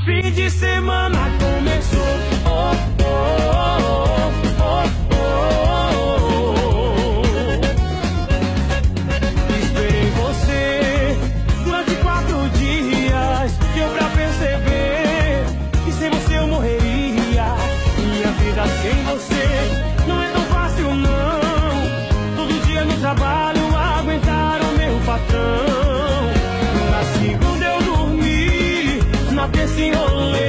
Fim de semana começou. Oh, oh, oh, oh, oh, oh. Esperei você durante 4 dias. Deu pra perceber que sem você eu morreria. Minha vida sem você não é tão fácil não. Todo dia no trabalho aguentar o meu patrão. Na segunda eu dormi, na terça enrolei.